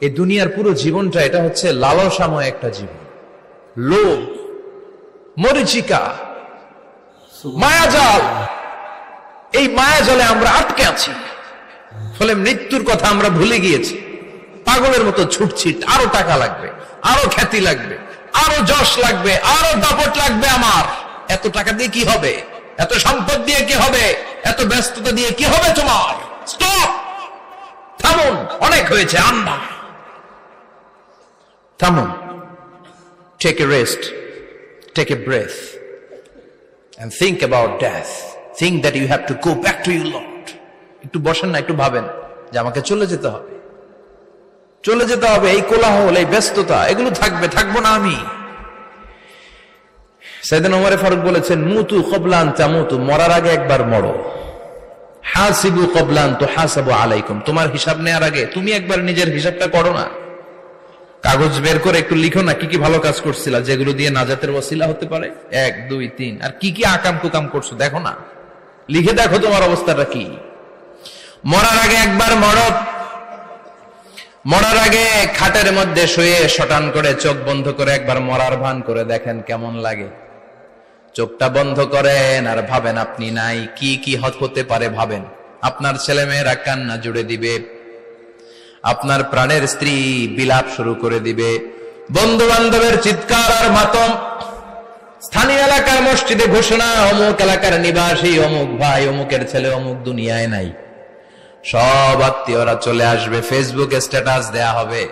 এই দুনিয়ার পুরো জীবনটা এটা হচ্ছে লালসাময় একটা জীবন, লোভ, মরিচিকা, মায়াজাল। এই মায়াজালে আমরা আটকে আছি, ফলে মৃত্যুর কথা আমরা ভুলে গিয়েছি। পাগলের মতো ছুটছি, আরো টাকা লাগবে, আরো খ্যাতি লাগবে, আরো যশ লাগবে, আরো দাপট লাগবে। আমার এত টাকা দিয়ে কি হবে, এত সম্পদ দিয়ে কি হবে, এত ব্যস্ততা দিয়ে কি হবে তোমার? স্টপ, থামুন, অনেক হয়েছে, আন্না, থামুন। Take a rest, take a breath and think about death. Think that you have to go back to your Lord. একটু বসেন না, একটু ভাবেন যে আমাকে চলে যেতে হবে, চলে যেতে হবে। এই কোলাহল, এই ব্যস্ততা, এগুলো থাকবে, থাকবো না আমি। সাইয়েদনা ওমর ফারুক বলেছেন, মুতু ক্বাবলা আন তামুতু, মরার আগে একবার মরো। হাসিবু ক্বাবলা আন তুহাসাবু আলাইকুম, তোমার হিসাব নেওয়ার আগে তুমি একবার নিজের হিসাবটা করো না। কাগজ বের করে একটু লিখো না কি কি ভালো কাজ করছিলা, যেগুলো দিয়ে নাজাতের ওসিলা হতে পারে, 1 2 3, আর কি কি আকাম কুকাম করছো দেখো না, লিখে দেখো তোমার অবস্থাটা কি। মরার আগে একবার মরো। মরার আগে খাটের মধ্যে শুয়ে শটান করে চোখ বন্ধ করে একবার মরার ভান করে দেখেন কেমন লাগে। চোখটা বন্ধ করেন আর ভাবেন আপনি নাই, কি কি হতে পারে ভাবেন। আপনার ছেলে মেয়েরা কান্না জুড়ে দিবে, আপনার প্রাণের স্ত্রী বিলাপ শুরু করে দিবে, বন্ধু বান্ধবের চিৎকার আর মাতম, স্থানীয় এলাকার মসজিদে ঘোষণা, অমুক এলাকার নিবাসী অমুক ভাই অমুকের ছেলে অমুক দুনিয়ায় নাই। সব আত্মীয়রা চলে আসবে, ফেসবুকে স্ট্যাটাস দেয়া হবে,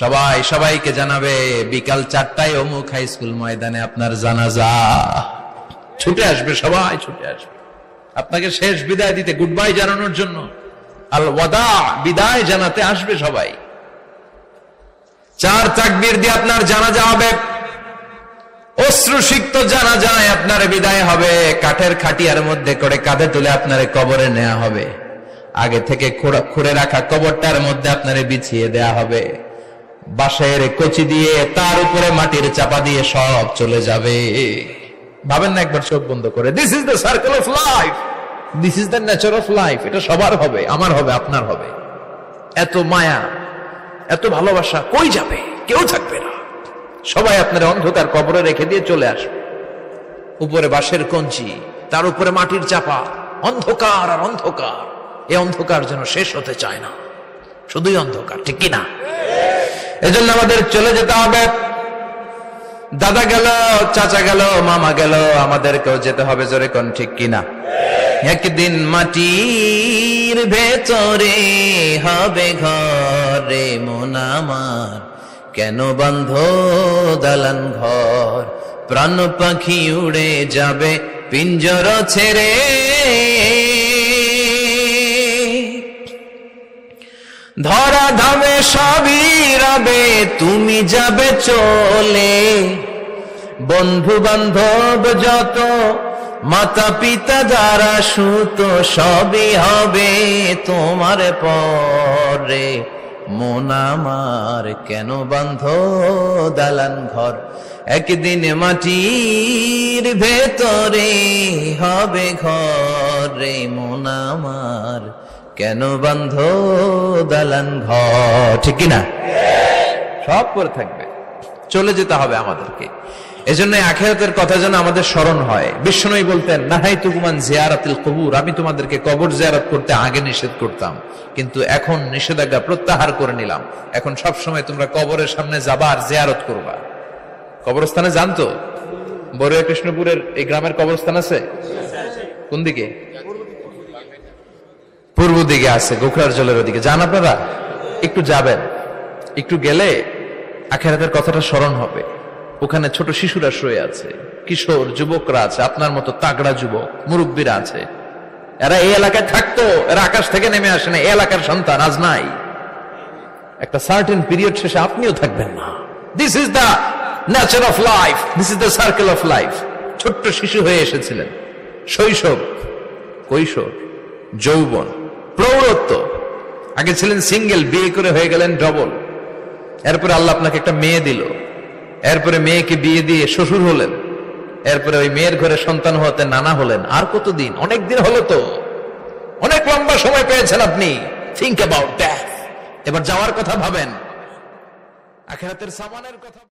সবাই সবাইকে জানাবে বিকাল 4টায় অমুক হাই স্কুল ময়দানে আপনার জানাজা। ছুটে আসবে, সবাই ছুটে আসবে আপনাকে শেষ বিদায় দিতে, গুড বাই জানানোর জন্য, আল ওয়াদা, বিদায় জানাতে আসবে সবাই। 4 তাকবীর দিয়ে আপনার জানাজা হবে, অশ্রুসিক্ত জানাজায় আপনার বিদায় হবে। কাঠের খাটিয়ার মধ্যে করে কাঁধে তুলে আপনার কবরে নেওয়া হবে। আগে থেকে খুঁড়ে রাখা কবরটার মধ্যে আপনারে বিছিয়ে দেয়া হবে। বাঁশের কচি দিয়ে তার উপরে মাটির চাপা দিয়ে সব চলে যাবে। ভাবেন না একবার চোখ বন্ধ করে, this is the circle of life, this is the nature of life. এটা সবার হবে, আমার হবে, আপনার হবে। এত মায়া, এত ভালোবাসা কই যাবে? কেউ থাকবে না, সবাই আপনার অন্ধকার কবরে রেখে দিয়ে চলে আসবে। উপরে বাঁশের কঞ্চি, তার উপরে মাটির চাপা, অন্ধকার আর অন্ধকার। এই অন্ধকার যেন শেষ হতে চায় না, শুধুই অন্ধকার, ঠিক কিনা? এজন্য আমাদের চলে যেতে হবে। দাদা গেল, চাচা গেল, মামা গেল, আমাদেরকেও যেতে হবে, জোরে কোন ঠিক কিনা? একদিন মাটির ভেতরে হবে ঘরে মন আমার, কেন বন্ধ দালান ঘর, প্রাণ পাখি উড়ে যাবে পিঞ্জর ছেড়ে। ধরা ধামে সবই রবে, তুমি যাবে চলে, বন্ধু বান্ধব যত, মাতা পিতা যারা সুত, সবই হবে তোমার পরে মন আমার, কেন বন্ধ দালান ঘর। একদিন মাটির ভেতরে হবে ঘরে মন আমার, কেন বন্ধ দালান ঘর, ঠিক কিনা? সব করে থাকবে, চলে যেতে হবে আমাদেরকে। এজন্য আখিরাতের কথা যেন আমাদের স্মরণ হয়। বিশ্বনবী বলতেন, নাহাইতুকুম আন জিয়ারাতিল কুবুর, আমি তোমাদেরকে কবর জিয়ারত করতে আগে নিষেধ করতাম, কিন্তু এখন নিষেধাজ্ঞা প্রত্যাহার করে নিলাম। এখন সব সময় তোমরা কবরের সামনে যাবা আর জিয়ারত করবা। কবরস্থানে জানতো বড়ুয়া কৃষ্ণপুরের এই গ্রামের কবরস্থান আছে কোন দিকে? পূর্ব দিকে আছে, গোখরার জলের ওদিকে। যান আপনারা, একটু যাবেন, একটু গেলে আখিরাতের কথাটা স্মরণ হবে। ওখানে ছোট শিশুরা শুয়ে আছে, কিশোর যুবকরা আছে, আপনার মতো তাগড়া যুবক, মুরব্বীরা আছে। এরা এই এলাকায় থাকতো, এরা আকাশ থেকে নেমে আসে না, এই এলাকার সন্তান, আজ নাই। একটা সার্টেন পিরিয়ড শেষে আপনিও থাকবেন না। This is the nature of life, this is the circle of life. ছোট্ট শিশু হয়ে এসেছিলেন, শৈশব, কৈশোর, যৌবন, প্রৌঢ়ত্ব। আগে ছিলেন সিঙ্গেল, বিয়ে করে হয়ে গেলেন ডবল। এরপরে আল্লাহ আপনাকে একটা মেয়ে দিল, এরপরে মেয়েকে বিয়ে দিয়ে শ্বশুর হলেন, এরপরে ওই মেয়ের ঘরে সন্তান হতে নানা হলেন। আর কতদিন? অনেক দিন হলো তো, অনেক লম্বা সময় পেয়েছেন আপনি। Think about that. এবার যাওয়ার কথা ভাবেন। আখিরাতের সামানের কথা